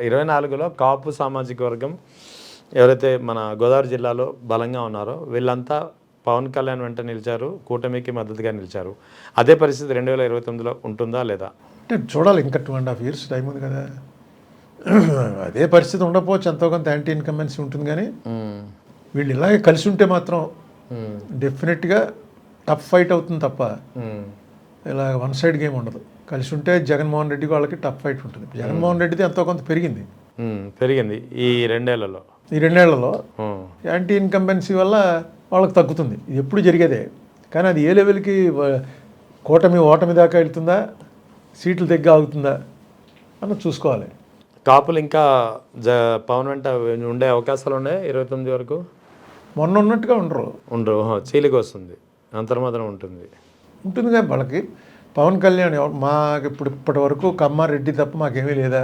24లో కాపు సామాజిక వర్గం ఎవరైతే మన గోదావరి జిల్లాలో బలంగా ఉన్నారో వీళ్ళంతా పవన్ కళ్యాణ్ వెంట నిలిచారు, కూటమికి మద్దతుగా నిలిచారు. అదే పరిస్థితి 2029లో ఉంటుందా లేదా? అంటే చూడాలి, ఇంకా 2.5 years టైం ఉంది కదా. అదే పరిస్థితి ఉండకపోవచ్చు, ఎంతో కొంత యాంటీ ఇన్కంబెన్సీ ఉంటుంది. కానీ వీళ్ళు ఇలాగే కలిసి ఉంటే మాత్రం డెఫినెట్గా టఫ్ ఫైట్ అవుతుంది తప్ప ఇలా వన్ సైడ్ గేమ్ ఉండదు. కలిసి ఉంటే జగన్మోహన్ రెడ్డి వాళ్ళకి టఫ్ ఫైట్ ఉంటుంది. జగన్మోహన్ రెడ్డిది ఎంతో కొంత పెరిగింది ఈ 2 ఏళ్లలో. ఈ 2 ఏళ్లలో యాంటీ ఇన్కంబెన్సీ వల్ల వాళ్ళకి తగ్గుతుంది. ఇది ఎప్పుడు జరిగేదే. కానీ అది ఏ లెవెల్కి కూటమి ఓటమి దాకా వెళ్తుందా, సీట్లు దగ్గర ఆగుతుందా అన్నది చూసుకోవాలి. కాపులు ఇంకా పవన్ వెంట ఉండే అవకాశాలు ఉన్నాయి 29 వరకు. మొన్న ఉన్నట్టుగా ఉండరు. చీలికి వస్తుంది, అంతర్మాత్రం ఉంటుంది కానీ వాళ్ళకి పవన్ కళ్యాణ్ మాకు ఇప్పటి వరకు కమ్మారెడ్డి తప్ప మాకేమీ లేదా,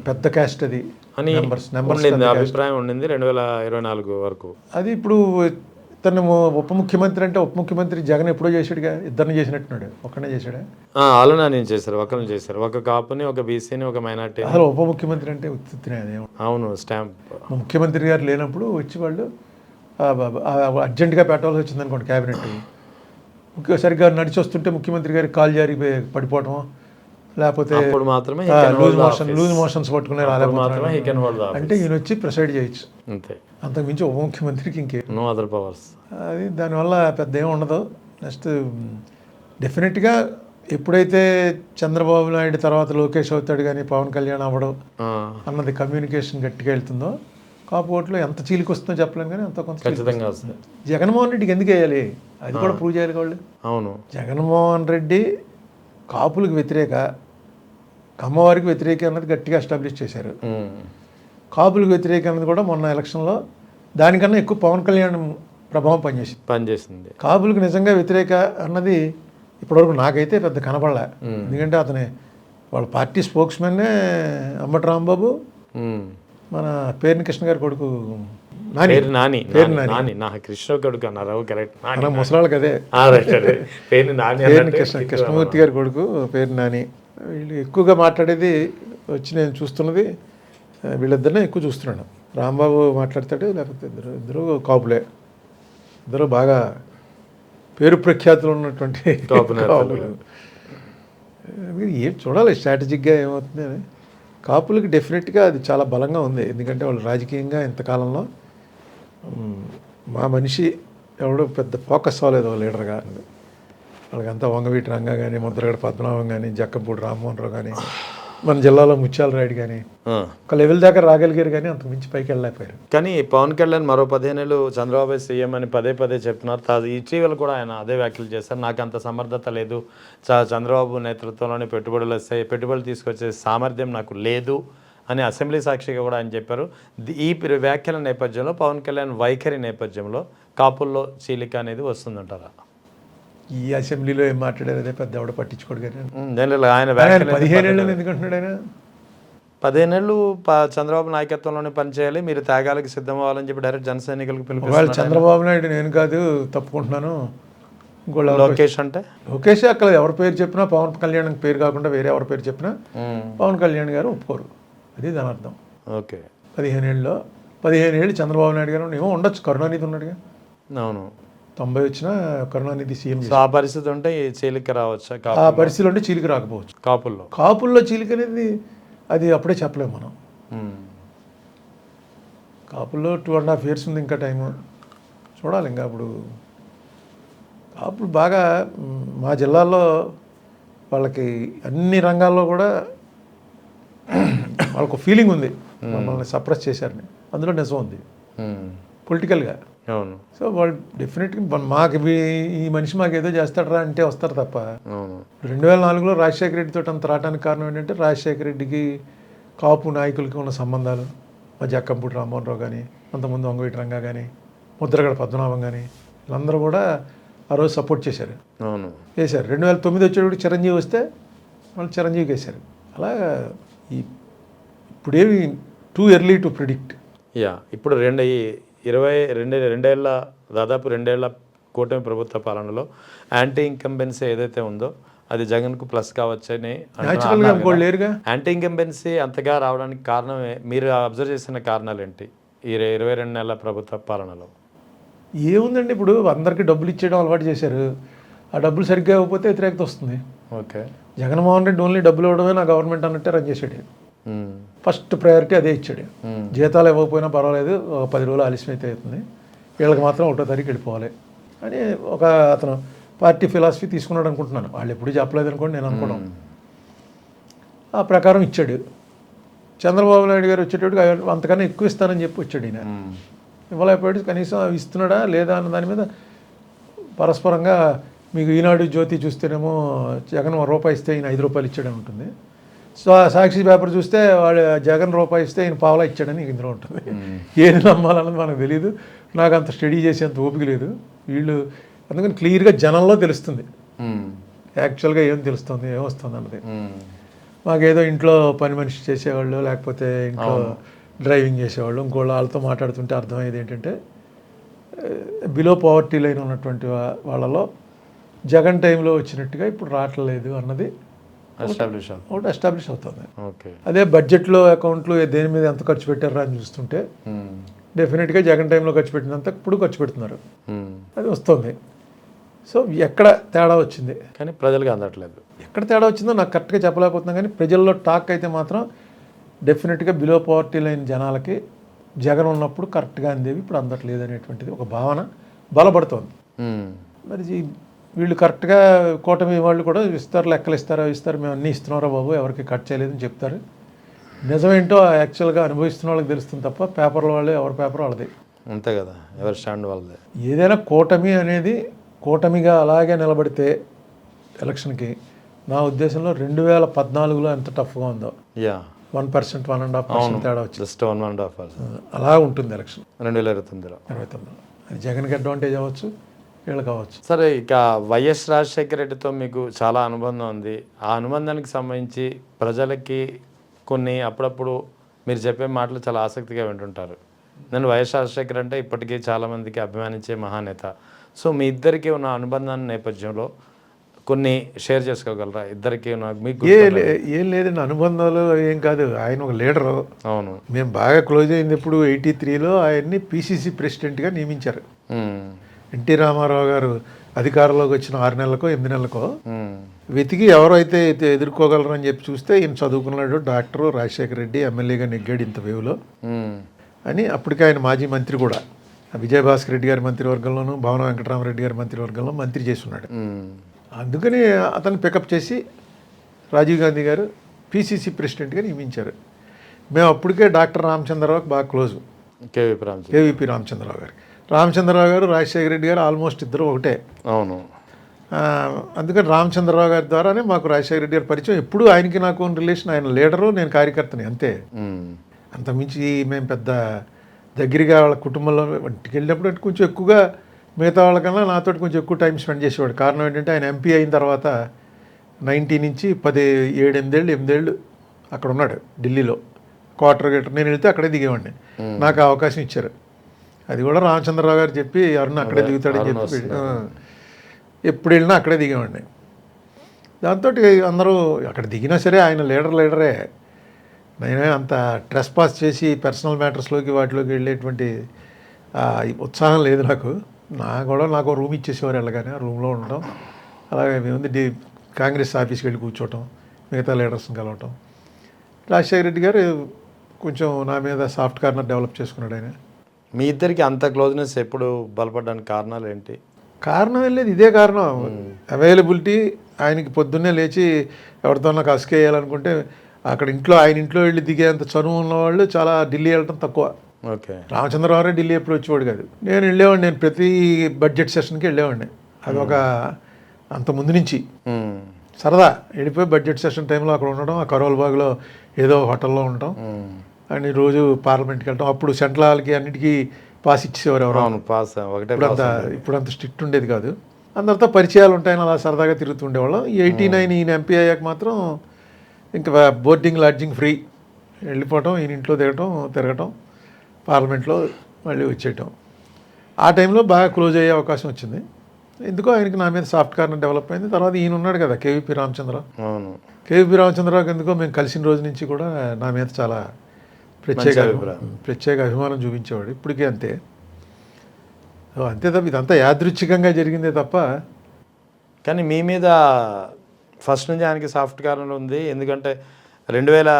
పెద్ద క్యాస్ట్ అది అని అభిప్రాయం ఉండింది 2024 వరకు. అది ఇప్పుడు తను ఉప ముఖ్యమంత్రి అంటే ఉప ముఖ్యమంత్రి జగన్ ఎప్పుడో చేశాడుగా, ఇద్దరిని చేసినట్టున్నాడు, ఒక్కనే చేశాడా? ఆలోచన చేశారు, ఒకరిని చేశారు, ఒక కాపుని, ఒక బీసీని, ఒక మైనార్టీ. అసలు ఉప ముఖ్యమంత్రి అంటే ఉత్తినే అదే. అవును, స్టాంప్. ముఖ్యమంత్రి గారు లేనప్పుడు వచ్చి వాళ్ళు అర్జెంటుగా పెట్టాల్సి వచ్చింది అనుకోండి క్యాబినెట్, సరిగ్గా నడిచి వస్తుంటే ముఖ్యమంత్రి గారికి కాల్ జారి పడిపోవటం, లేకపోతే లూజ్ మోషన్స్ పట్టుకునే అంటే ఈయన వచ్చి ప్రిసైడ్ చేయొచ్చు అంతే. అంతకుమించి ఉప ముఖ్యమంత్రికి నో అదర్ పవర్స్. అది దానివల్ల పెద్ద ఏమి ఉండదు. నెక్స్ట్ డెఫినెట్గా ఎప్పుడైతే చంద్రబాబు నాయుడు తర్వాత లోకేష్ అవుతాడు కానీ పవన్ కళ్యాణ్ అవ్వడం అన్నది కమ్యూనికేషన్ గట్టిగా వెళ్తుందో, కాపు ఓట్లు ఎంత చీలికి వస్తుందో చెప్పలేం కానీ అంత కొంత ఖచ్చితంగా వస్తుంది. జగన్మోహన్ రెడ్డికి ఎందుకు వేయాలి, అది కూడా ప్రూవ్ చేయాలి వాళ్ళు. అవును, జగన్మోహన్ రెడ్డి కాపులకు వ్యతిరేక, కమ్మవారికి వ్యతిరేక అన్నది గట్టిగా ఎస్టాబ్లిష్ చేశారు. కాపులకు వ్యతిరేక అన్నది కూడా మొన్న ఎలక్షన్లో దానికన్నా ఎక్కువ పవన్ కళ్యాణ్ ప్రభావం పనిచేసింది. కాపులకు నిజంగా వ్యతిరేక అన్నది ఇప్పటివరకు నాకైతే పెద్ద కనపడలే. ఎందుకంటే అతని వాళ్ళ పార్టీ స్పోక్స్మెన్నే అంబటి రాంబాబు, మన పేర్ని కృష్ణ గారి కొడుకు కృష్ణ కొడుకు అన్నారు, ముసలాళ్ళకి అదే కృష్ణమూర్తి గారి కొడుకు పేరు నాని. వీళ్ళు ఎక్కువగా మాట్లాడేది వచ్చి నేను చూస్తున్నది వీళ్ళిద్దరినే ఎక్కువ చూస్తున్నాను. రాంబాబు మాట్లాడతాడు, లేకపోతే ఇద్దరు కాపులే, ఇద్దరు బాగా పేరు ప్రఖ్యాతులు ఉన్నటువంటి కాపులు. ఏం చూడాలి స్ట్రాటజిక్గా ఏమవుతుంది అని. కాపులకి డెఫినెట్గా అది చాలా బలంగా ఉంది. ఎందుకంటే వాళ్ళు రాజకీయంగా ఇంతకాలంలో మా మనిషి ఎవడో పెద్ద ఫోకస్ అవ్వలేదు లీడర్గా. వాళ్ళకంతా వంగవీటి రంగా కానీ, ముద్రగడ పద్మనాభం కానీ, జక్కంపూడి రామ్మోహన్ రావు కానీ, మన జిల్లాలో ముత్యాల రాయుడు కానీ ఒక లెవెల్ దాకా రాగలిగారు కానీ అంతకు మించి పైకి వెళ్ళలేకపోయారు. కానీ పవన్ కళ్యాణ్ మరో 15 ఏళ్ళు చంద్రబాబు సీఎం అని పదే చెప్తున్నారు. ఇటీవల కూడా ఆయన అదే వ్యాఖ్యలు చేస్తారు. నాకు అంత సమర్థత లేదు, చంద్రబాబు నేతృత్వంలోనే పెట్టుబడులు వస్తాయి, పెట్టుబడులు తీసుకొచ్చే సామర్థ్యం నాకు లేదు అని అసెంబ్లీ సాక్షిగా కూడా ఆయన చెప్పారు. ఈ వ్యాఖ్యల నేపథ్యంలో పవన్ కళ్యాణ్ వైఖరి నేపథ్యంలో కాపుల్లో చీలిక అనేది వస్తుందంటారా? ఈ అసెంబ్లీలో ఏం మాట్లాడారు అదే పెద్ద ఎవడ పట్టించుకోడు కానీ ఆయన 15 ఏళ్ళు ఎందుకంటున్నాడు ఆయన. 15 ఏళ్ళు చంద్రబాబు నాయకత్వంలోనే పనిచేయాలి, మీరు త్యాగాలకు సిద్ధం అవ్వాలని చెప్పి డైరెక్ట్ జన సైనికులకు పిలుపు. చంద్రబాబు నాయుడు నేను కాదు తప్పుకుంటున్నాను, లోకేష్ అంటే లోకేష్ అక్కడ ఎవరి పేరు చెప్పినా పవన్ కళ్యాణ్ పేరు కాకుండా వేరే ఎవరి పేరు చెప్పినా పవన్ కళ్యాణ్ గారు ఒప్పుకోరు, అది దాని అర్థం. ఓకే, 15 ఏళ్ళు చంద్రబాబు నాయుడు గారు ఏమో ఉండొచ్చు, కరుణానిధి ఉన్నాడుగా. అవును, 90 వచ్చినా కరుణానిధి సీఎం. ఆ పరిస్థితి ఉంటే చీలిక రావచ్చు, ఆ పరిస్థితులు ఉంటే చీలిక రాకపోవచ్చు. కాపుల్లో చీలిక అనేది అది అప్పుడే చెప్పలేము మనం. కాపుల్లో 2.5 years ఉంది ఇంకా టైము, చూడాలి. ఇంకా అప్పుడు కాపులు బాగా మా జిల్లాలో వాళ్ళకి అన్ని రంగాల్లో కూడా వాళ్ళకు ఫీలింగ్ ఉంది, మమ్మల్ని సప్రెస్ చేశారని. అందులో నిజం ఉంది పొలిటికల్గా. అవును, సో వాళ్ళు డెఫినెట్గా మాకు ఈ మనిషి మాకు ఏదో చేస్తాడరా అంటే వస్తారు తప్ప. 2004లో రాజశేఖర రెడ్డితో అంత రావడానికి కారణం ఏంటంటే రాజశేఖర రెడ్డికి కాపు నాయకులకి ఉన్న సంబంధాలు. మా జక్కంపూడి రామ్మోహన్ రావు కానీ, అంతకుముందు వంగవీటి రంగా కానీ, ముద్రగడ పద్మనాభం కానీ, వీళ్ళందరూ కూడా ఆ రోజు సపోర్ట్ చేశారు. వేశారు. 2009 వచ్చేటప్పుడు చిరంజీవి వస్తే వాళ్ళు చిరంజీవికి వేశారు. అలా ఇప్పుడేమి టూ ఎర్లీ టు ప్రిడిక్ట్. ఇప్పుడు 2 ఏళ్ళ కూటమి ప్రభుత్వ పాలనలో యాంటీ ఇన్కంబెన్సీ ఏదైతే ఉందో అది జగన్కు ప్లస్ కావచ్చని న్యాచురల్గా ఇంకోటి లేరుగా. యాంటీ ఇంకంబెన్సీ అంతగా రావడానికి కారణమే మీరు అబ్జర్వ్ చేసిన కారణాలు ఏంటి ఈ 22 నెలల ప్రభుత్వ పాలనలో? ఏముందండి, ఇప్పుడు అందరికీ డబ్బులు ఇచ్చేయడం అలవాటు చేశారు. ఆ డబ్బులు సరిగ్గా ఇవ్వకపోతే వ్యతిరేకత వస్తుంది. ఓకే. జగన్మోహన్ రెడ్డి ఓన్లీ డబ్బులు ఇవ్వడమే నా గవర్నమెంట్ అన్నట్టే రన్ చేసాడు. ఫస్ట్ ప్రయారిటీ అదే ఇచ్చాడు. జీతాలు ఇవ్వకపోయినా పర్వాలేదు, ఒక 10 రోజులు ఆలస్యం అయితే అవుతుంది, వీళ్ళకి మాత్రం 1వ తారీఖు వెళ్ళిపోవాలి అని ఒక అతను పార్టీ ఫిలాసఫీ తీసుకున్నాడు అనుకుంటున్నాను. వాళ్ళు ఎప్పుడు చెప్పలేదు అనుకోండి, నేను అనుకోవడం. ఆ ప్రకారం ఇచ్చాడు. చంద్రబాబు నాయుడు గారు వచ్చేటప్పుడు అంతకన్నా ఎక్కువ ఇస్తానని చెప్పి వచ్చాడు. ఈయన ఇవ్వలేకపోయాడు. కనీసం అవి ఇస్తున్నాడా లేదా అన్న దాని మీద పరస్పరంగా మీకు ఈనాడు జ్యోతి చూస్తేనేమో జగన్ ₹1 ఇస్తే ఈయన ₹5 ఇచ్చాడని ఉంటుంది. సో సాక్షి పేపర్ చూస్తే వాడు జగన్ ₹1 ఇస్తే ఈయన పావలా ఇచ్చాడని ఇందులో ఉంటుంది. ఏది నమ్మాలన్నది మనకు తెలియదు. నాకు అంత స్టడీ చేసేంత ఓపిక లేదు. వీళ్ళు అందుకని క్లియర్గా జనంలో తెలుస్తుంది యాక్చువల్గా ఏం తెలుస్తుంది, ఏమొస్తుంది అన్నది. మాకేదో ఇంట్లో పని మనిషి చేసేవాళ్ళు, లేకపోతే ఇంట్లో డ్రైవింగ్ చేసేవాళ్ళు, ఇంకోళ్ళు వాళ్ళతో మాట్లాడుతుంటే అర్థమయ్యేది ఏంటంటే బిలో పవర్టీ లైన్ ఉన్నటువంటి వాళ్ళలో జగన్ టైంలో వచ్చినట్టుగా ఇప్పుడు రావట్లేదు అన్నది ఒకటి ఎస్టాబ్లిష్ అవుతుంది. అదే బడ్జెట్లో అకౌంట్లు దేని మీద ఎంత ఖర్చు పెట్టారా అని చూస్తుంటే డెఫినెట్గా జగన్ టైంలో ఖర్చు పెట్టినంత ఇప్పుడు ఖర్చు పెడుతున్నారు, అది వస్తుంది. సో ఎక్కడ తేడా వచ్చింది కానీ ప్రజలకు అందట్లేదు. ఎక్కడ తేడా వచ్చిందో నాకు కరెక్ట్గా చెప్పలేకపోతున్నాం. కానీ ప్రజల్లో టాక్ అయితే మాత్రం డెఫినెట్గా బిలో పవర్టీ లైన్ జనాలకి జగన్ ఉన్నప్పుడు కరెక్ట్గా అందేవి, ఇప్పుడు అందట్లేదు అనేటువంటిది ఒక భావన బలపడుతోంది. మరి వీళ్ళు కరెక్ట్గా కూటమి వాళ్ళు కూడా ఇస్తారు, లెక్కలు ఇస్తారు, మేము అన్నీ ఇస్తున్నారా బాబు, ఎవరికి కట్ చేయలేదని చెప్తారు. నిజమేంటో యాక్చువల్గా అనుభవిస్తున్న వాళ్ళకి తెలుస్తుంది తప్ప పేపర్ల వాళ్ళు ఎవరి పేపర్ వాళ్ళది అంతే కదా, ఎవరి స్టాండ్ వాళ్ళదే. ఏదైనా కూటమి అనేది కూటమిగా అలాగే నిలబడితే ఎలక్షన్కి నా ఉద్దేశంలో 2014లో ఎంత టఫ్గా ఉందో 1%, 1.5% తేడా వచ్చింది. జస్ట్ 1.5% అలా ఉంటుంది ఎలక్షన్ 2029లో. అది జగన్కి అడ్వాంటేజ్ అవ్వచ్చు, వీళ్ళు కావచ్చు. సరే, ఇక వైఎస్ రాజశేఖర రెడ్డితో మీకు చాలా అనుబంధం ఉంది. ఆ అనుబంధానికి సంబంధించి ప్రజలకి కొన్ని అప్పుడప్పుడు మీరు చెప్పే మాటలు చాలా ఆసక్తిగా వింటుంటారు. నేను వైఎస్ రాజశేఖర్ అంటే ఇప్పటికీ చాలామందికి అభిమానించే మహానేత. సో మీ ఇద్దరికి ఉన్న అనుబంధాన్ని నేపథ్యంలో కొన్ని షేర్ చేసుకోగలరా? ఇద్దరికి మీకు ఏం లేదండి, అనుబంధాలు ఏం కాదు. ఆయన ఒక లీడరు. అవును, మేము బాగా క్లోజ్ అయింది ఇప్పుడు 83లో ఆయన్ని PCC ప్రెసిడెంట్గా నియమించారు. ఎన్టీ రామారావు గారు అధికారంలోకి వచ్చిన 6 నెలలకో 8 నెలలకో వెతికి ఎవరైతే ఎదుర్కోగలరు అని చెప్పి చూస్తే ఈయన చదువుకున్నాడు, డాక్టరు, రాజశేఖర రెడ్డి ఎమ్మెల్యేగా నెగ్గాడు ఇంత వేవ్లో అని. అప్పటికే ఆయన మాజీ మంత్రి కూడా, విజయభాస్కర్ రెడ్డి గారి మంత్రివర్గంలోనూ భవన వెంకటరామరెడ్డి గారి మంత్రివర్గంలో మంత్రి చేసి ఉన్నాడు. అందుకని అతను పికప్ చేసి రాజీవ్ గాంధీ గారు PCC ప్రెసిడెంట్గా నియమించారు. మేము అప్పటికే డాక్టర్ రామచంద్రరావుకి బాగా క్లోజు, కేవీపీ రామచంద్రరావు గారు. రామచంద్రరావు గారు, రాజశేఖర రెడ్డి గారు ఆల్మోస్ట్ ఇద్దరు ఒకటే. అవును. అందుకని రామచంద్రరావు గారి ద్వారానే మాకు రాజశేఖర రెడ్డి గారి పరిచయం. ఎప్పుడు ఆయనకి నాకు రిలేషన్, ఆయన లీడరు, నేను కార్యకర్తని, అంతే. అంతమించి మేము పెద్ద దగ్గరగా వాళ్ళ కుటుంబంలో ఇంటికి వెళ్ళినప్పుడు అంటే కొంచెం ఎక్కువగా మిగతా వాళ్ళకన్నా నాతో కొంచెం ఎక్కువ టైం స్పెండ్ చేసేవాడు. కారణం ఏంటంటే ఆయన MP అయిన తర్వాత 90 నుంచి 8 ఏళ్ళు అక్కడ ఉన్నాడు ఢిల్లీలో, క్వార్టర్ గేటర్. నేను వెళ్తే అక్కడే దిగేవాడిని, నాకు అవకాశం ఇచ్చారు. అది కూడా రామచంద్రరావు గారు చెప్పి అరుణ్ అక్కడే దిగుతాడని చెప్పి ఎప్పుడు వెళ్ళినా అక్కడే దిగేవాడిని. దాంతో అందరూ అక్కడ దిగినా సరే ఆయన లీడరే. నేనే అంత ట్రెస్ పాస్ చేసి పర్సనల్ మ్యాటర్స్లోకి వాటిలోకి వెళ్ళేటువంటి ఉత్సాహం లేదు నాకు. నాకు రూమ్ ఇచ్చేసేవారు వెళ్ళగానే, ఆ రూమ్లో ఉండటం, అలాగే మేము కాంగ్రెస్ ఆఫీస్కి వెళ్ళి కూర్చోవటం, మిగతా లీడర్స్ని కలవటం. రాజశేఖర రెడ్డి గారు కొంచెం నా మీద సాఫ్ట్ కార్నర్ డెవలప్ చేసుకున్నాడు ఆయన. మీ ఇద్దరికి అంత క్లోజ్నెస్ ఎప్పుడు బలపడడానికి కారణాలు ఏంటి? కారణం ఏం లేదు, ఇదే కారణం. అవైలబిలిటీ. ఆయనకి పొద్దున్నే లేచి ఎవరితోన్నా కసుకేయాలనుకుంటే అక్కడ ఆయన ఇంట్లో వెళ్ళి దిగేంత చనువు ఉన్నవాళ్ళు చాలా ఢిల్లీ వెళ్ళటం తక్కువ. ఓకే. రామచంద్రరావు ఢిల్లీ ఎప్పుడు వచ్చేవాడు కాదు. నేను వెళ్ళేవాడిని, నేను ప్రతి బడ్జెట్ సెషన్కి వెళ్ళేవాడిని. అది ఒక అంత ముందు నుంచి సరదా వెళ్ళిపోయి బడ్జెట్ సెషన్ టైంలో అక్కడ ఉండడం, ఆ కరోల్ బాగ్లో ఏదో హోటల్లో ఉండటం, అని రోజు పార్లమెంట్కి వెళ్ళటం. అప్పుడు సెంట్రల్ హాల్కి అన్నిటికీ పాస్ ఇచ్చేవారు ఎవరు. ఇప్పుడు అంత స్ట్రిక్ట్ ఉండేది కాదు. అందరితో పరిచయాలు ఉంటాయని అలా సరదాగా తిరుగుతుండేవాళ్ళం. 89 ఈయన MP అయ్యాక మాత్రం ఇంకా బోర్డింగ్ లాడ్జింగ్ ఫ్రీ, వెళ్ళిపోవటం, ఈయన ఇంట్లో తిరగటం, పార్లమెంట్లో మళ్ళీ వచ్చేయటం. ఆ టైంలో బాగా క్లోజ్ అయ్యే అవకాశం వచ్చింది. ఎందుకో ఆయనకి నా మీద సాఫ్ట్ కార్నర్ డెవలప్ అయింది. తర్వాత ఈయన ఉన్నాడు కదా కేవీపీ రామచంద్రరావు. అవును. కేవీపీ రామచంద్రరావుకి ఎందుకో మేము కలిసిన రోజు నుంచి కూడా నా మీద చాలా ప్రత్యేక అభిమానం చూపించేవాడు. ఇప్పటికీ అంతే. అంతే తప్ప ఇదంతా యాదృచ్ఛికంగా జరిగిందే తప్ప. కానీ మీ మీద ఫస్ట్ నుంచి ఆయనకి సాఫ్ట్ కార్నర్ ఉంది. ఎందుకంటే 2009,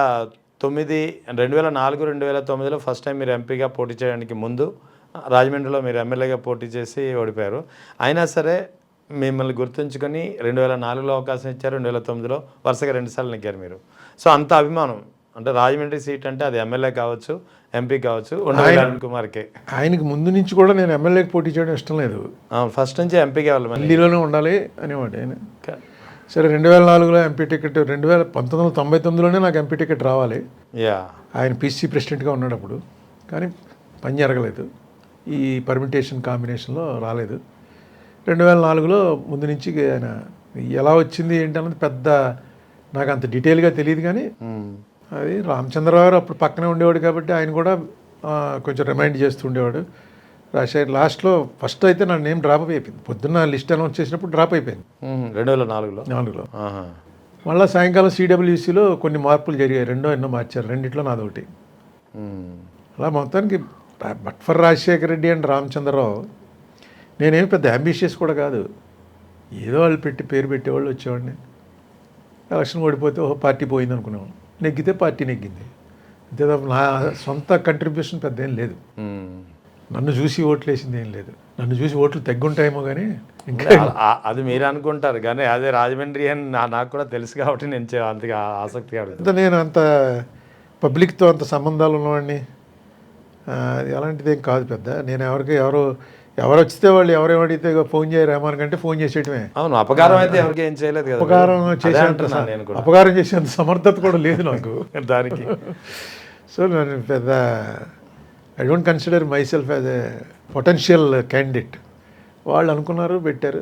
2004, 2009లో ఫస్ట్ టైం మీరు ఎంపీగా పోటీ చేయడానికి ముందు రాజమండ్రిలో మీరు ఎమ్మెల్యేగా పోటీ చేసి ఓడిపోయారు. అయినా సరే మిమ్మల్ని గుర్తుంచుకొని 2004లో అవకాశం ఇచ్చారు, 2009లో వరుసగా 2 సార్లు నెగ్గారు మీరు. సో అంత అభిమానం అంటే రాజమండ్రి సీట్ అంటే అది ఎమ్మెల్యే కావచ్చు, ఎంపీ కావచ్చు, అరుణ్ కుమార్కే. ఆయనకి ముందు నుంచి కూడా నేను ఎమ్మెల్యేకి పోటీ చేయడం ఇష్టం లేదు. ఫస్ట్ నుంచి ఎంపీగా వెళ్ళమని ఢిల్లీలోనే ఉండాలి అనేవాడు ఆయన. సరే 2004లో ఎంపీ టికెట్, 1999లోనే నాకు ఎంపీ టికెట్ రావాలి. ఆయన పీసీ ప్రెసిడెంట్గా ఉన్నాడు అప్పుడు. కానీ పని జరగలేదు, ఈ పర్మిటేషన్ కాంబినేషన్లో రాలేదు. 2004లో ముందు నుంచి ఆయన ఎలా వచ్చింది ఏంటి అన్నది పెద్ద నాకు అంత డీటెయిల్గా తెలియదు. కానీ అది రామచంద్రరావు అప్పుడు పక్కనే ఉండేవాడు కాబట్టి ఆయన కూడా కొంచెం రిమైండ్ చేస్తూ ఉండేవాడు. రాజశేఖర్ లాస్ట్లో ఫస్ట్ అయితే నా నేమ్ డ్రాప్ అయిపోయింది. పొద్దున్న లిస్ట్ అనౌన్స్ చేసినప్పుడు డ్రాప్ అయిపోయింది 2004లో. మళ్ళీ సాయంకాలం సిడబ్ల్యూసీలో కొన్ని మార్పులు జరిగాయి, ఎన్నో మార్చారు, రెండిట్లో నాదొకటి. అలా మొత్తానికి but for Rajasekhara Reddy and Ramachandra Rao నేనేమి పెద్ద అంబిషియస్ కూడా కాదు. ఏదో వాళ్ళు పేరు పెట్టేవాళ్ళు వచ్చేవాడిని. ఎలక్షన్ ఓడిపోతే ఓహో పార్టీ పోయింది అనుకునేవాళ్ళు, నెగ్గితే పార్టీ నెగ్గింది. అంతే తప్ప నా సొంత కంట్రిబ్యూషన్ పెద్ద ఏం లేదు. నన్ను చూసి ఓట్లు వేసింది ఏం లేదు. నన్ను చూసి ఓట్లు తగ్గుంటాయేమో కానీ ఇంకా అది మీరు అనుకుంటారు. కానీ అదే రాజమండ్రి అని నాకు కూడా తెలుసు కాబట్టి నేను అంతగా ఆసక్తిగా అడుగుతాను. నేను అంత పబ్లిక్తో అంత సంబంధాలు ఉన్నవాడిని, అలాంటిది ఏం కాదు పెద్ద. నేను ఎవరు వచ్చితే వాళ్ళు ఎవరేమడిగితే ఫోన్ చేయరు ఏమనుకంటే ఫోన్ చేసేయటమే. అవును, అపకారం అయితే ఎవరికి ఏం చేయలేదు కదా. అపకారం చేసేంత సమర్థత కూడా లేదు నాకు దానికి. సో నేను పెద్ద I don't consider my self as a potential candidate. వాళ్ళు అనుకున్నారు, పెట్టారు.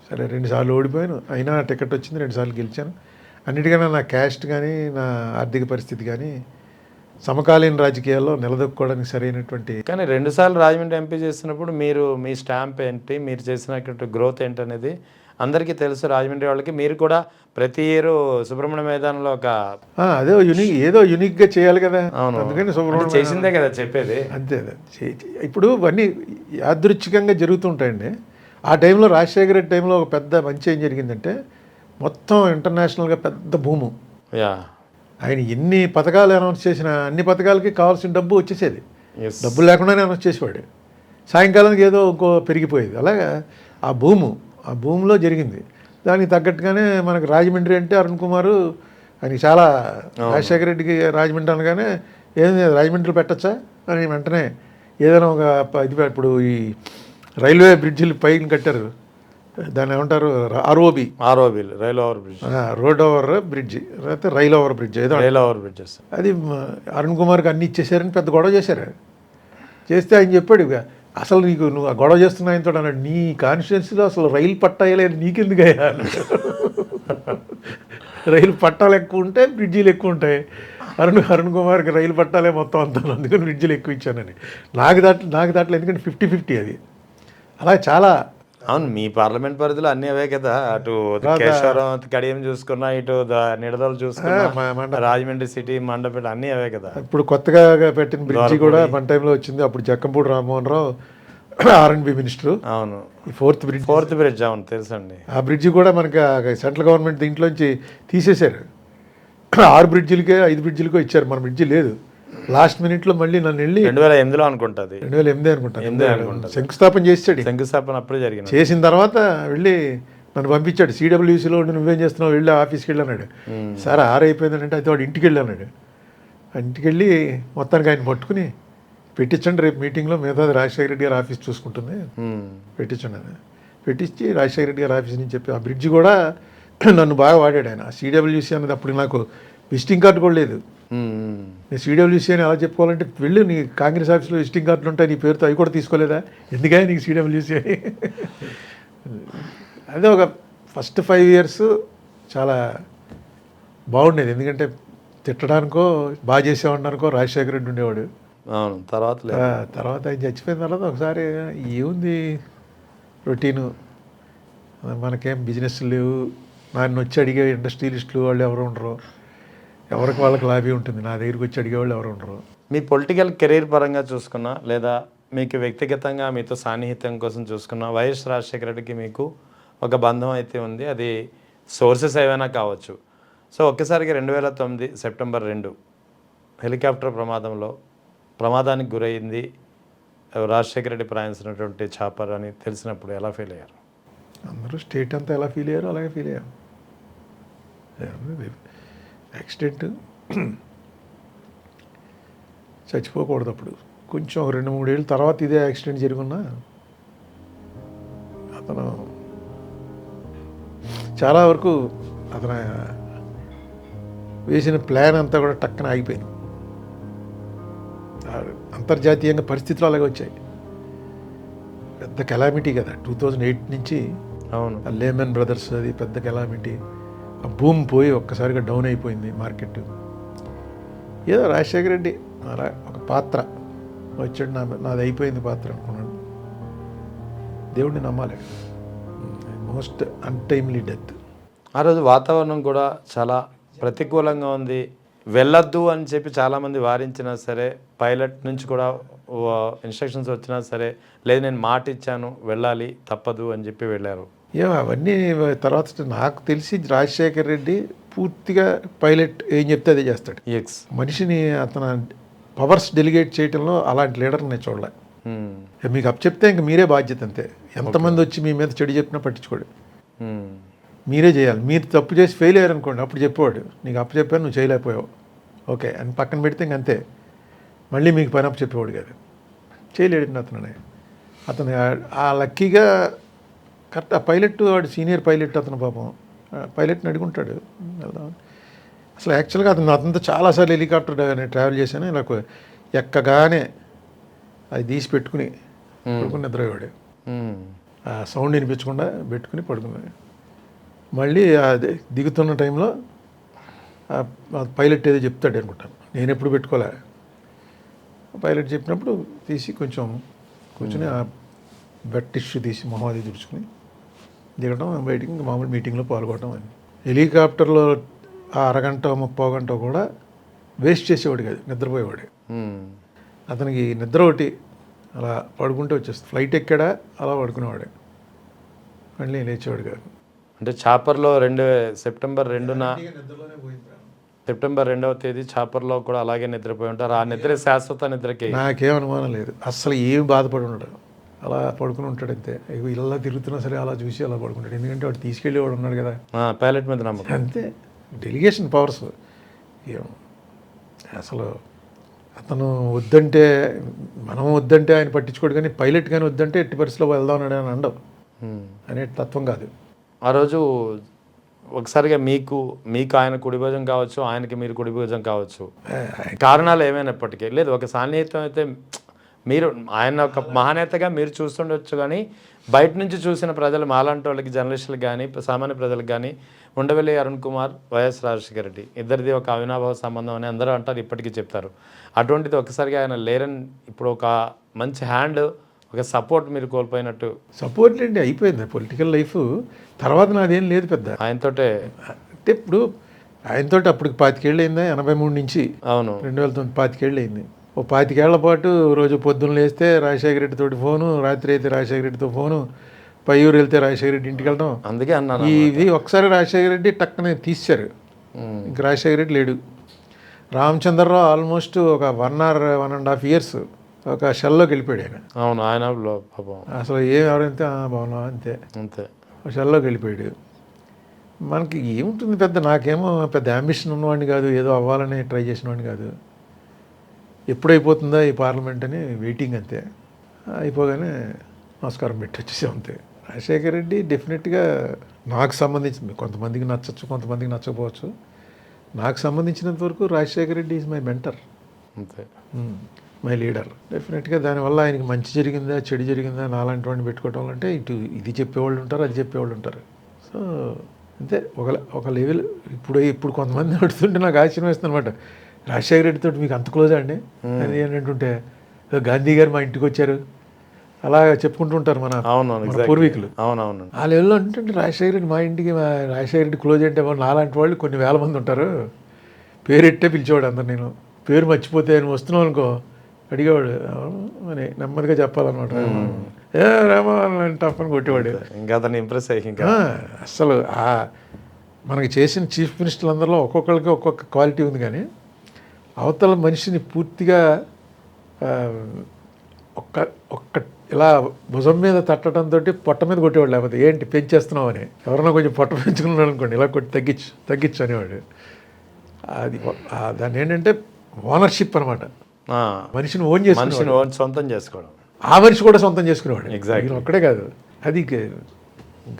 సరే 2 సార్లు ఓడిపోయాను, అయినా టికెట్ వచ్చింది, 2 సార్లు గెలిచాను. అన్నిటికన్నా నా క్యాస్ట్ కానీ నా ఆర్థిక పరిస్థితి కానీ సమకాలీన రాజకీయాల్లో నిలదొక్కుకోవడానికి సరైనటువంటి. కానీ 2 సార్లు రాజమండ్రి ఎంపీ చేస్తున్నప్పుడు మీరు మీ స్టాంప్ ఏంటి, మీరు చేసినటువంటి గ్రోత్ ఏంటనేది అందరికీ తెలుసు. రాజమండ్రి వాళ్ళకి మీరు కూడా ప్రతి ఇయర్ సుబ్రహ్మణ్య మైదానంలో ఒక అదే ఏదో యూనిక్గా చేయాలి కదా. అందుకని సుబ్రహ్మణ్యం చేసిందే కదా చెప్పేది. అంతే. ఇప్పుడు ఇవన్నీ యాదృచ్ఛికంగా జరుగుతుంటాయండి. ఆ టైంలో రాజశేఖర రెడ్డి టైంలో ఒక పెద్ద మంచి ఏం జరిగిందంటే మొత్తం ఇంటర్నేషనల్గా పెద్ద భూము. ఆయన ఎన్ని పథకాలు అనౌన్స్ చేసినా అన్ని పథకాలకి కావాల్సిన డబ్బు వచ్చేసేది. డబ్బు లేకుండానే అనౌన్స్ చేసేవాడు. సాయంకాలానికి ఏదో ఇంకో పెరిగిపోయేది. అలాగా ఆ భూమిలో జరిగింది. దానికి తగ్గట్టుగానే మనకు రాజమండ్రి అంటే అరుణ్ కుమార్ ఆయనకి చాలా, రాజశేఖర రెడ్డికి రాజమండ్రి అనగానే ఏంది రాజమండ్రిలో పెట్టచ్చా అని వెంటనే ఏదైనా ఒక ఇది. ఇప్పుడు ఈ రైల్వే బ్రిడ్జిలు పైన కట్టారు, దాన్ని ఏమంటారు, ఆర్ఓబి రోడ్ ఓవర్ బ్రిడ్జ్, లేకపోతే రైల్ ఓవర్ బ్రిడ్జ్, ఏదో బ్రిడ్జెస్. అది అరుణ్ కుమార్కి అన్ని ఇచ్చేసారని పెద్ద గొడవ చేశారు. చేస్తే ఆయన చెప్పాడు, అసలు నువ్వు ఆ గొడవ చేస్తున్నా ఆయనతో అన్నాడు, నీ కాన్స్టిట్యున్సీలో అసలు రైలు పట్టాయలేదు, నీకెందుకు అయ్యా? రైలు పట్టాలు ఎక్కువ ఉంటాయి, బ్రిడ్జీలు ఎక్కువ ఉంటాయి. అరుణ్ కుమార్కి రైలు పట్టాలే మొత్తం అంతా, అందుకని బ్రిడ్జీలు ఎక్కువ ఇచ్చానని. నాకు దాంట్లో ఎందుకంటే 50-50 అది. అలా చాలా. అవును, మీ పార్లమెంట్ పరిధిలో అన్నీ అవే కదా. అటు కేశవరం కడియం చూసుకున్నా, ఇటు నిడదలు చూసుకున్నా, రాజమండ్రి సిటీ, మండపేట అన్నీ అవే కదా. ఇప్పుడు కొత్తగా పెట్టిన బ్రిడ్జి కూడా మన టైంలో వచ్చింది. అప్పుడు జక్కంపూడి రామ్మోహన్ రావు R&B మినిస్టర్. అవును, ఫోర్త్ బ్రిడ్జ్. అవును, తెలుసండి. ఆ బ్రిడ్జి కూడా మనకి సెంట్రల్ గవర్నమెంట్ దీంట్లోంచి తీసేశారు. 6 బ్రిడ్జిలకే 5 బ్రిడ్జిలకో ఇచ్చారు, మన బ్రిడ్జి లేదు. లాస్ట్ మినిట్లో మళ్ళీ నన్ను వెళ్ళి 2008లో అనుకుంటుంది, 2008 అనుకుంటా శంకుస్థాపన చేసాడు. శంకుస్థాపన అప్పుడే జరిగింది. చేసిన తర్వాత వెళ్ళి నన్ను పంపించాడు సిడబ్ల్యూసీలో ఉండి, నువ్వేం చేస్తున్నావు, వెళ్ళి ఆఫీస్కి వెళ్ళి అన్నాడు. సార్ 6 అయిపోయిందంటే అయితే వాడు ఇంటికి వెళ్ళి అన్నాడు. ఇంటికి వెళ్ళి మొత్తానికి ఆయన పట్టుకుని పెట్టించండి, రేపు మీటింగ్లో మిగతాది రాజశేఖర రెడ్డి గారి ఆఫీస్ చూసుకుంటుంది, పెట్టించండి అని పెట్టించి రాజశేఖర రెడ్డి గారి ఆఫీస్ నుంచి చెప్పి ఆ బ్రిడ్జి కూడా నన్ను బాగా వాడాడు ఆయన. సిడబ్ల్యూసీ అన్నది అప్పుడు నాకు విజిటింగ్ కార్డు కూడా లేదు. నేను సిడబ్ల్యూసీ అని ఎలా చెప్పుకోవాలంటే, వెళ్ళి నీ కాంగ్రెస్ ఆఫీస్లో విజిటింగ్ కార్డులు ఉంటాయి నీ పేరుతో, అవి కూడా తీసుకోలేదా, ఎందుకని నీకు సిడబ్ల్యూసీ అని. అదే ఒక ఫస్ట్ 5 years చాలా బాగుండేది. ఎందుకంటే తిట్టడానికో బాగా చేసేవాడికో రాజశేఖర రెడ్డి ఉండేవాడు. తర్వాత ఆయన చచ్చిపోయిన తర్వాత ఒకసారి ఏముంది రొటీను, మనకేం బిజినెస్ లేవు, నన్ను వచ్చి అడిగే ఇండస్ట్రియలిస్టులు వాళ్ళు ఎవరు ఉండరు, ఎవరికి వాళ్ళకి లాభీ ఉంటుంది, నా దగ్గరికి వచ్చి అడిగేవాళ్ళు ఎవరు ఉండరు. మీ పొలిటికల్ కెరీర్ పరంగా చూసుకున్నా లేదా మీకు వ్యక్తిగతంగా మీతో సాన్నిహిత్యం కోసం చూసుకున్నా వైఎస్ రాజశేఖర రెడ్డికి మీకు ఒక బంధం అయితే ఉంది. అది సోర్సెస్ ఏవైనా కావచ్చు. సో ఒక్కసారిగా 2009 సెప్టెంబర్ 2 హెలికాప్టర్ ప్రమాదానికి గురైంది రాజశేఖర రెడ్డి ప్రయాణించినటువంటి చాపర్ అని తెలిసినప్పుడు ఎలా ఫీల్ అయ్యారు? అందరూ స్టేట్ అంతా ఎలా ఫీల్ అయ్యారో అలాగే ఫీల్ అయ్యాం. యాక్సిడెంట్ చచ్చిపోకూడదు. అప్పుడు కొంచెం 2-3 ఏళ్ళ తర్వాత ఇదే యాక్సిడెంట్ జరుగున్నా అతను చాలా వరకు అతను వేసిన ప్లాన్ అంతా కూడా టక్కన ఆగిపోయింది. అంతర్జాతీయంగా పరిస్థితులు అలాగే వచ్చాయి. పెద్ద కెలామిటీ కదా 2008 నుంచి. అవును, లేమన్ బ్రదర్స్ అది పెద్ద కెలామిటీ. ఆ భూమి పోయి ఒక్కసారిగా డౌన్ అయిపోయింది మార్కెట్. ఏదో రాజశేఖర రెడ్డి అలా ఒక పాత్ర వచ్చాడు, నాది అయిపోయింది పాత్ర అనుకున్నాడు. దేవుడిని నమ్మాలి. Most untimely death. ఆ రోజు వాతావరణం కూడా చాలా ప్రతికూలంగా ఉంది. వెళ్ళొద్దు అని చెప్పి చాలామంది వారించినా సరే, పైలట్ నుంచి కూడా ఇన్స్ట్రక్షన్స్ వచ్చినా సరే, లేదు నేను మాట ఇచ్చాను వెళ్ళాలి తప్పదు అని చెప్పి వెళ్ళారు. అవన్నీ తర్వాత నాకు తెలిసి రాజశేఖర రెడ్డి పూర్తిగా పైలట్ ఏం చెప్తే అదే చేస్తాడు. మనిషిని అతను పవర్స్ డెలిగేట్ చేయడంలో అలాంటి లీడర్ నేను చూడలే. మీకు అప్పచెప్తే ఇంక మీరే బాధ్యత, అంతే. ఎంతమంది వచ్చి మీ మీద చెడు చెప్పినా పట్టించుకోడు, మీరే చేయాలి. మీరు తప్పు చేసి ఫెయిల్ అయ్యారు అనుకోండి, అప్పుడు చెప్పేవాడు నీకు అప్పచెప్పాను నువ్వు చేయలేకపోయావు, ఓకే అని పక్కన పెడితే ఇంక అంతే. మళ్ళీ మీకు పని అప్పచెప్పేవాడు కాదు. చేయలేడు అతను ఆ లక్కీగా కరెక్ట్. ఆ పైలట్ వాడు సీనియర్ పైలట్, అతను పాపం పైలట్ని అడుగుంటాడు వెళ్దాం. అసలు యాక్చువల్గా అతనితో చాలాసార్లు హెలికాప్టర్ ట్రావెల్ చేశాను. ఇలా ఎక్కగానే అది తీసి పెట్టుకుని నిద్రపోయాడు. ఆ సౌండ్ వినిపించకుండా పెట్టుకుని పడుకున్నాడు. మళ్ళీ అది దిగుతున్న టైంలో పైలట్ ఏదో చెప్తాడు అనుకుంటాను, నేను ఎప్పుడు పెట్టుకోలే. పైలట్ చెప్పినప్పుడు తీసి కొంచెం కూర్చొని ఆ బెడ్ టిష్యూ తీసి మొహం అది తుడుచుకుని దిగడం, బయటికి ఇంకా మామూలు మీటింగ్లో పాల్గొనడం. అని హెలికాప్టర్లో ఆ అరగంట 30 గంట కూడా వేస్ట్ చేసేవాడు కాదు, నిద్రపోయేవాడు. అతనికి నిద్ర ఒకటి అలా పడుకుంటే వచ్చేస్తుంది. ఫ్లైట్ ఎక్కాడా అలా పడుకునేవాడు, మళ్ళీ లేచేవాడు కాదు. అంటే చాపర్లో సెప్టెంబర్ 2న సెప్టెంబర్ 2వ తేదీ చాపర్లో కూడా అలాగే నిద్రపోయి ఉంటారు. ఆ నిద్ర శాశ్వత నిద్రకి నాకేం అనుమానం లేదు. అసలు ఏం బాధపడి ఉండడు, అలా పడుకుని ఉంటాడు అంతే. ఇలా తిరుగుతున్నా సరే అలా చూసి అలా పడుకుంటాడు. ఎందుకంటే వాడు తీసుకెళ్ళేవాడు ఉన్నాడు కదా, పైలట్ మీద నమ్మకం అంతే. డెలిగేషన్ పవర్స్ అసలు అతను వద్దంటే మనం వద్దంటే ఆయన పట్టించుకోడు, కానీ పైలట్ కానీ వద్దంటే ఎట్టి పరిస్థితిలో వెళ్దాం అన్నాడు అని అండవు అనే తత్వం కాదు. ఆ రోజు ఒకసారిగా మీకు ఆయన కుడి భుజం కావచ్చు, ఆయనకి మీరు కుడి భుజం కావచ్చు, కారణాలు ఏమైనప్పటికీ లేదు ఒక సాన్నిహిత్యం అయితే మీరు ఆయన ఒక మహానేతగా మీరు చూస్తుండొచ్చు, కానీ బయట నుంచి చూసిన ప్రజలు మాలాంటి వాళ్ళకి, జర్నలిస్టులకు కానీ సామాన్య ప్రజలకు కానీ ఉండవల్లి అరుణ్ కుమార్, వైఎస్ రాజశేఖర రెడ్డి ఇద్దరిది ఒక అవినాభావ సంబంధం అని అందరూ అంటారు, ఇప్పటికీ చెప్తారు. అటువంటిది ఒకసారిగా ఆయన లేరని ఇప్పుడు ఒక మంచి హ్యాండ్, ఒక సపోర్ట్ మీరు కోల్పోయినట్టు. సపోర్ట్ ఏంటి, అయిపోయింది పొలిటికల్ లైఫ్. తర్వాత నాదేం లేదు పెద్ద ఆయనతోటే. అంటే ఇప్పుడు ఆయనతోటి అప్పటికి 25 ఏళ్ళు అయిందా, 83 నుంచి. అవును, 2009 25 ఏళ్ళు అయింది. ఓ 25 ఏళ్ల పాటు రోజు పొద్దున్న లేస్తే రాజశేఖర రెడ్డితోటి ఫోను, రాత్రి అయితే రాజశేఖర రెడ్డితో ఫోను, పయ్యూరు వెళ్తే రాజశేఖర రెడ్డి ఇంటికి వెళ్ళడం. అందుకే అన్నాను ఇది ఒకసారి రాజశేఖర రెడ్డి టక్కనే తీశారు, ఇంక రాజశేఖర రెడ్డి లేడు. రామచంద్రరావు ఆల్మోస్ట్ ఒక 1 or 1.5 years ఒక షెల్లోకి వెళ్ళిపోయాడు ఆయన. అవును, ఆయన అసలు ఏం ఎవరైతే బాగున్నా అంతే అంతే షెల్లోకి వెళ్ళిపోయాడు. మనకి ఏముంటుంది పెద్ద, నాకేమో పెద్ద అంబిషన్ ఉన్నవాడిని కాదు, ఏదో అవ్వాలని ట్రై చేసిన వాడిని కాదు. ఎప్పుడైపోతుందా ఈ పార్లమెంట్ అని వెయిటింగ్ అంతే. అయిపోగానే నమస్కారం పెట్టి వచ్చేసాం అంతే. రాజశేఖర రెడ్డి డెఫినెట్గా నాకు సంబంధించింది, కొంతమందికి నచ్చచ్చు, కొంతమందికి నచ్చకపోవచ్చు. నాకు సంబంధించినంత వరకు Rajasekhara Reddy is my mentor, అంతే, మై లీడర్. డెఫినెట్గా దానివల్ల ఆయనకి మంచి జరిగిందా చెడు జరిగిందా నాలాంటి వాడిని పెట్టుకోవటం అంటే ఇటు ఇది చెప్పేవాళ్ళు ఉంటారు, అది చెప్పేవాళ్ళు ఉంటారు. సో అంతే ఒక లెవెల్. ఇప్పుడు కొంతమంది అడుగుతుంటే నాకు ఆశ్చర్యం వేస్తుంది అనమాట, రాజశేఖర రెడ్డితో మీకు అంత క్లోజ్ అండి అని అంటుంటే, గాంధీ గారు మా ఇంటికి వచ్చారు, అలా చెప్పుకుంటూ ఉంటారు మన అవునవును మన exactly. పూర్వీకులు. అవునవును ఆ లెవెల్లో అంటే రాజశేఖర రెడ్డి మా ఇంటికి రాజశేఖర రెడ్డి క్లోజ్ అంటే నాలాంటి వాళ్ళు కొన్ని వేల మంది ఉంటారు. పేరెట్టే పిలిచేవాడు అందరు. నేను పేరు మర్చిపోతే నువ్వు వస్తున్నావు అనుకో అడిగేవాడు "అవును" అని నెమ్మదిగా చెప్పాలన్నమాట. ఏ రామా టఫ్ కొట్టేవాడు. ఇంకా అతను ఇంప్రెస్ అయ్యి ఇంకా అసలు మనకి చేసిన చీఫ్ మినిస్టర్లు అందరిలో ఒక్కొక్కరికి ఒక్కొక్క క్వాలిటీ ఉంది, కానీ అవతల మనిషిని పూర్తిగా ఆ, ఒక్క ఒక్క ఇలా భుజం మీద తట్టడంతో పొట్ట మీద కొట్టేవాడు. లేకపోతే ఏంటి పెంచేస్తున్నావు అని, ఎవరన్నా కొంచెం పొట్ట పెంచుకున్నాడు అనుకోండి ఇలా కొట్టి తగ్గించు అనేవాడు. అది దాన్ని ఏంటంటే ఓనర్షిప్ అనమాట. ఆ, మనిషిని ఓన్ చేసుకుని మనిషిని సొంతం చేసుకోవడం. ఆ మనిషి కూడా సొంతం చేసుకునేవాడు. Exactly. ఈయన ఒక్కడే కాదు, అది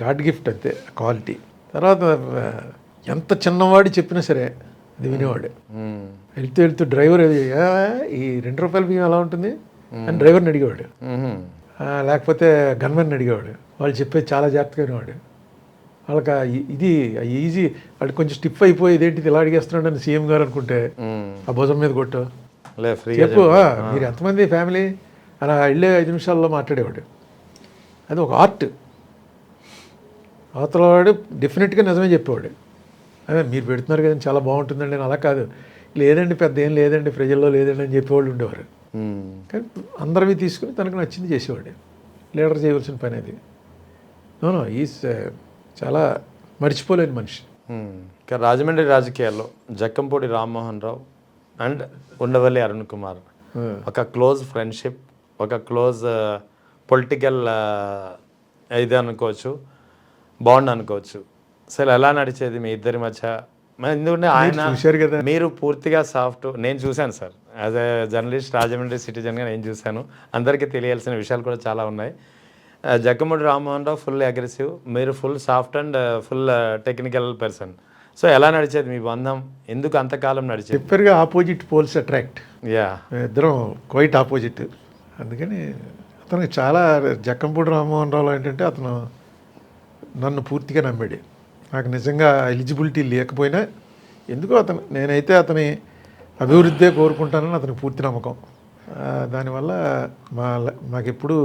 గాడ్ గిఫ్ట్ అంతే క్వాలిటీ. తర్వాత ఎంత చిన్నవాడు చెప్పినా సరే అది వినేవాడు. మ్మ్. వెళ్తూ డ్రైవర్ ఈ ₹2 బియ్యం ఎలా ఉంటుంది అని డ్రైవర్ని అడిగేవాడు. మ్మ్. లేకపోతే గన్మెన్ అడిగేవాడు. వాళ్ళు చెప్పేది చాలా జాగ్రత్తగా వినేవాడు. వాళ్ళకి ఇది ఈజీ, వాడు కొంచెం స్టిఫ్ అయిపోయి ఇదేంటి ఇలా అడిగేస్తున్నాడు అని సీఎం గారు అనుకుంటే మ్మ్. ఆ భుజం మీద కొట్టు లే ఫ్రీ చెప్పు మీరు ఎంతమంది ఫ్యామిలీ అలా వెళ్ళే 5 నిమిషాల్లో మాట్లాడేవాడు. అది ఒక ఆర్ట్. అవతల వాడు డెఫినెట్గా నిజమే చెప్పేవాడు. అదే మీరు పెడుతున్నారు కదండి చాలా బాగుంటుందండి అని. అలా కాదు, లేదండి పెద్ద ఏం లేదండి ప్రజల్లో లేదండి అని చెప్పేవాళ్ళు ఉండేవారు. మ్మ్. కానీ అందరివి తీసుకుని తనకు నచ్చింది చేసేవాడు. లీడర్ చేయవలసిన పని అది. నో ఈజ్ చాలా మర్చిపోలేని మనిషి. ఇంకా రాజమండ్రి రాజకీయాల్లో జక్కంపూడి రామ్మోహన్ రావు అండ్ ఉండవల్లి అరుణ్ కుమార్ ఒక క్లోజ్ ఫ్రెండ్షిప్, ఒక క్లోజ్ పొలిటికల్ ఇది అనుకోవచ్చు, బాండ్ అనుకోవచ్చు. అసలు ఎలా నడిచేది మీ ఇద్దరి మధ్య? ఎందుకంటే ఆయన చూశారు కదా. మీరు పూర్తిగా సాఫ్ట్, నేను చూశాను sir as a journalist, Rajahmundry సిటిజన్గా నేను చూశాను. అందరికీ తెలియాల్సిన విషయాలు కూడా చాలా ఉన్నాయి. జక్కమూడి రామ్మోహన్ రావు ఫుల్ అగ్రెసివ్, మీరు full soft and full technical person. So ఎలా నడిచేది మీ బంధం? ఎందుకు అంతకాలం నడిచేది? చెప్పారుగా ఆపోజిట్ పోల్స్ అట్రాక్ట్. యా, ఇద్దరం క్వైట్ ఆపోజిట్. అందుకని అతనికి చాలా జక్కంపూడి రామ్మోహన్ రావు ఏంటంటే అతను నన్ను పూర్తిగా నమ్మాడు. నాకు నిజంగా ఎలిజిబిలిటీ లేకపోయినా ఎందుకో నేనైతే అతని అభివృద్ధే కోరుకుంటానని అతనికి పూర్తి నమ్మకం. దానివల్ల మాకెప్పుడు